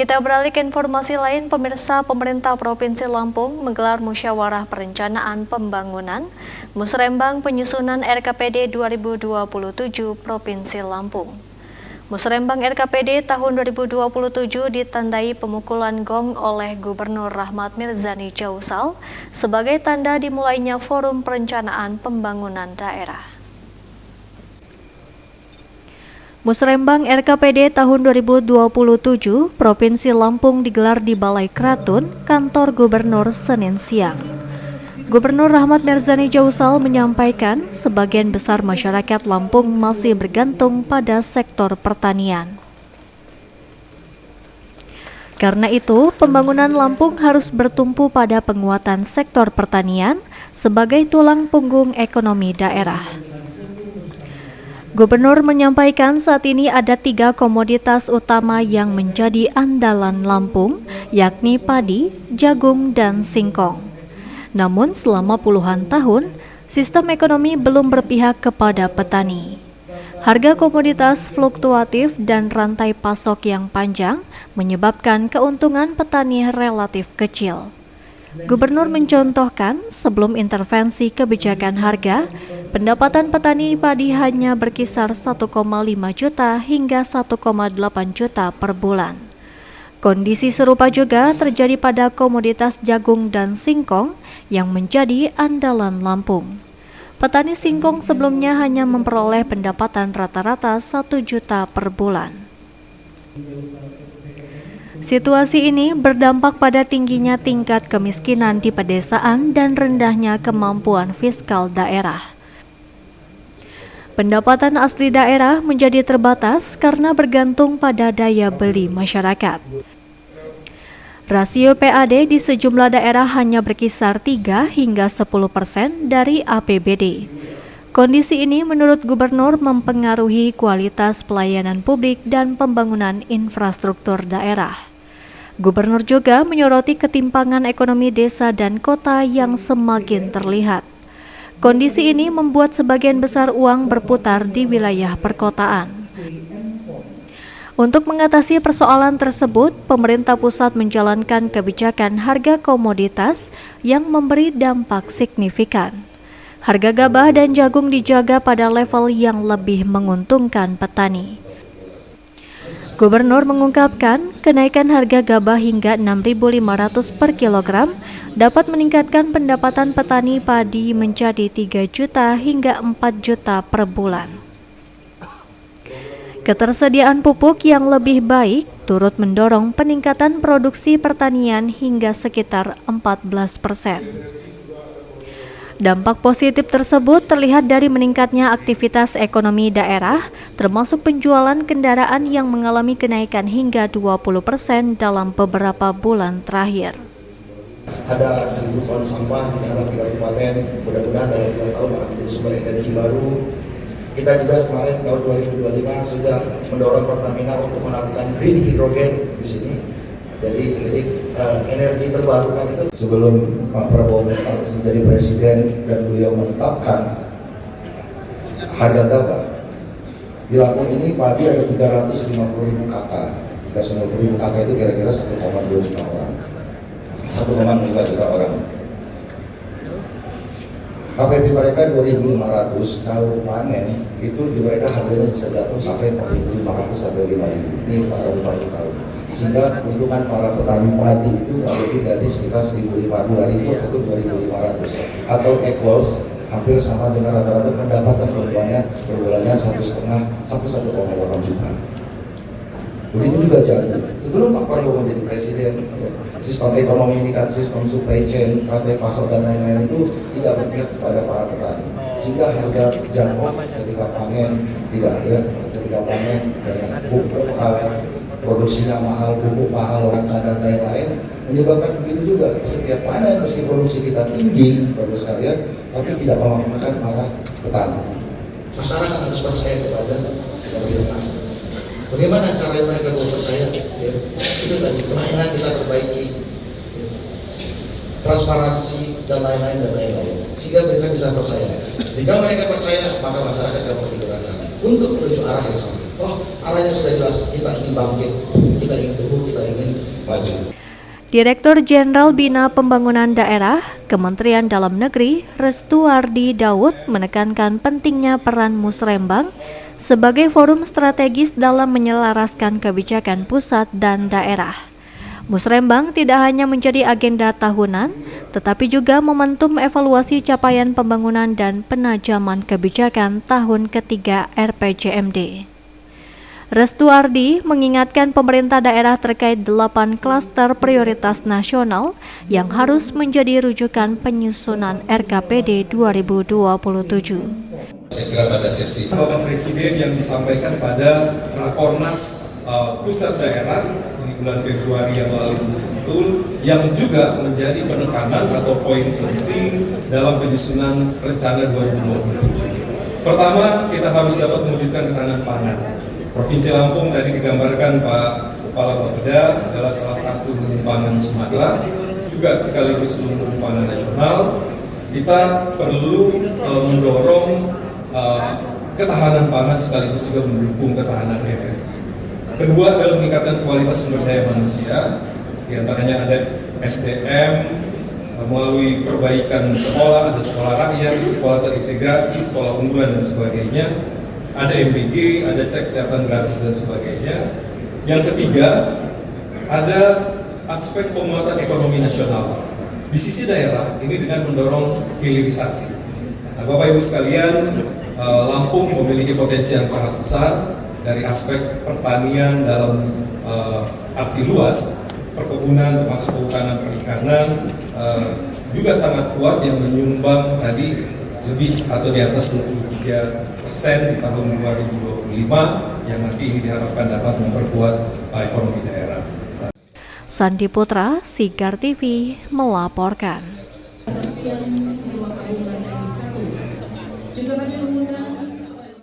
Kita beralih ke informasi lain, pemirsa. Pemerintah Provinsi Lampung menggelar musyawarah perencanaan pembangunan Musrembang penyusunan RKPD 2027 Provinsi Lampung. Musrembang RKPD tahun 2027 ditandai pemukulan gong oleh Gubernur Rahmat Mirzani Jausal sebagai tanda dimulainya Forum Perencanaan Pembangunan Daerah. Musrembang RKPD tahun 2027 Provinsi Lampung digelar di Balai Kratun, kantor Gubernur, Senin siang. Gubernur Rahmat Mirzani Jausal menyampaikan sebagian besar masyarakat Lampung masih bergantung pada sektor pertanian. Karena itu, pembangunan Lampung harus bertumpu pada penguatan sektor pertanian sebagai tulang punggung ekonomi daerah. Gubernur menyampaikan saat ini ada 3 komoditas utama yang menjadi andalan Lampung, yakni padi, jagung, dan singkong. Namun selama puluhan tahun, sistem ekonomi belum berpihak kepada petani. Harga komoditas fluktuatif dan rantai pasok yang panjang menyebabkan keuntungan petani relatif kecil. Gubernur mencontohkan sebelum intervensi kebijakan harga, pendapatan petani padi hanya berkisar 1,5 juta hingga 1,8 juta per bulan. Kondisi serupa juga terjadi pada komoditas jagung dan singkong yang menjadi andalan Lampung. Petani singkong sebelumnya hanya memperoleh pendapatan rata-rata 1 juta per bulan. Situasi ini berdampak pada tingginya tingkat kemiskinan di pedesaan dan rendahnya kemampuan fiskal daerah. Pendapatan asli daerah menjadi terbatas karena bergantung pada daya beli masyarakat. Rasio PAD di sejumlah daerah hanya berkisar 3 hingga 10% dari APBD. Kondisi ini menurut Gubernur mempengaruhi kualitas pelayanan publik dan pembangunan infrastruktur daerah. Gubernur juga menyoroti ketimpangan ekonomi desa dan kota yang semakin terlihat. Kondisi ini membuat sebagian besar uang berputar di wilayah perkotaan. Untuk mengatasi persoalan tersebut, pemerintah pusat menjalankan kebijakan harga komoditas yang memberi dampak signifikan. Harga gabah dan jagung dijaga pada level yang lebih menguntungkan petani. Gubernur mengungkapkan kenaikan harga gabah hingga 6.500 per kilogram dapat meningkatkan pendapatan petani padi menjadi 3 juta hingga 4 juta per bulan. Ketersediaan pupuk yang lebih baik turut mendorong peningkatan produksi pertanian hingga sekitar 14%. Dampak positif tersebut terlihat dari meningkatnya aktivitas ekonomi daerah, termasuk penjualan kendaraan yang mengalami kenaikan hingga 20% dalam beberapa bulan terakhir. Ada 1.000 ton sampah di dalam 3 kabupaten, mudah-mudahan dalam 2 tahun akan menjadi sumber energi baru. Kita juga kemarin tahun 2025 sudah mendorong Pertamina untuk melakukan green hidrogen di sini. Jadi energi terbarukan itu sebelum Pak Prabowo menjadi presiden dan beliau menetapkan harga gabah di Lampung ini padi ada 350.000 KK. 350.000 KK itu kira-kira 1,2 juta orang, 1,5 juta orang. HPP mereka 2.500, kalau panen itu di mereka harganya bisa jatuh sampai 4.500 sampai 5.000. Ini para bupati tahu. Sehingga keuntungan para petani padi itu nggak lebih dari sekitar 1.500 atau 2.500 atau equals hampir sama dengan rata-rata pendapatan per bulannya 1,5 sampai 1,8 juta. Begitu juga jagung. Sebelum Pak Prabowo menjadi presiden, sistem ekonomi ini kan sistem supply chain, rantai pasar dan lain-lain itu tidak berpihak kepada para petani. Sehingga harga jagung ketika panen tidak ya, ketika panen dengan pupuk produksinya mahal, pupuk mahal, langka dan lain-lain menyebabkan begitu juga setiap panen meski produksi kita tinggi, bapak sekalian, tapi tidak memakmurkan para petani. Masyarakat harus percaya kepada pemerintah. Bagaimana cara mereka percaya? Ya, itu tadi pelayanan kita perbaiki, ya, transparansi dan lain-lain dan lain-lain. sehingga mereka bisa percaya. Jika mereka percaya, maka masyarakat dapat digerakkan untuk menuju arah yang sama. Oh, arahnya sudah jelas, kita ingin bangkit, kita ingin tumbuh, kita ingin maju. Direktur Jenderal Bina Pembangunan Daerah, Kementerian Dalam Negeri, Restuardi Daud menekankan pentingnya peran Musrembang sebagai forum strategis dalam menyelaraskan kebijakan pusat dan daerah. Musrembang tidak hanya menjadi agenda tahunan, tetapi juga momentum evaluasi capaian pembangunan dan penajaman kebijakan tahun ketiga RPJMD. Restuardi mengingatkan pemerintah daerah terkait 8 klaster prioritas nasional yang harus menjadi rujukan penyusunan RKPD 2027. Saya kira pada sesi Bapak Presiden yang disampaikan pada Rakornas pusat daerah di bulan Februari yang lalu Sentul, yang juga menjadi penekanan atau poin penting dalam penyusunan rencana 2027. Pertama, kita harus dapat mewujudkan ketahanan pangan. Provinsi Lampung tadi digambarkan Pak Kepala Bapeda adalah salah satu lumbung pangan Sumatera, juga sekaligus lumbung pangan nasional. Kita perlu mendorong ketahanan pangan sekaligus juga mendukung ketahanan energi. Kedua adalah meningkatkan kualitas sumber daya manusia, diantaranya ada SDM melalui perbaikan sekolah, ada sekolah rakyat, sekolah terintegrasi, sekolah unggulan dan sebagainya. Ada MBG, ada cek kesehatan gratis dan sebagainya. Yang ketiga, ada aspek penguatan ekonomi nasional. Di sisi daerah, ini dengan mendorong hilirisasi. Nah, Bapak Ibu sekalian, Lampung memiliki potensi yang sangat besar dari aspek pertanian dalam arti luas, perkebunan termasuk kehutanan perikanan, juga sangat kuat yang menyumbang tadi lebih atau di atas 23% di tahun 2025 yang nanti ini diharapkan dapat memperkuat ekonomi daerah. Sandi Putra, Sigar TV melaporkan. Juga kami mengundang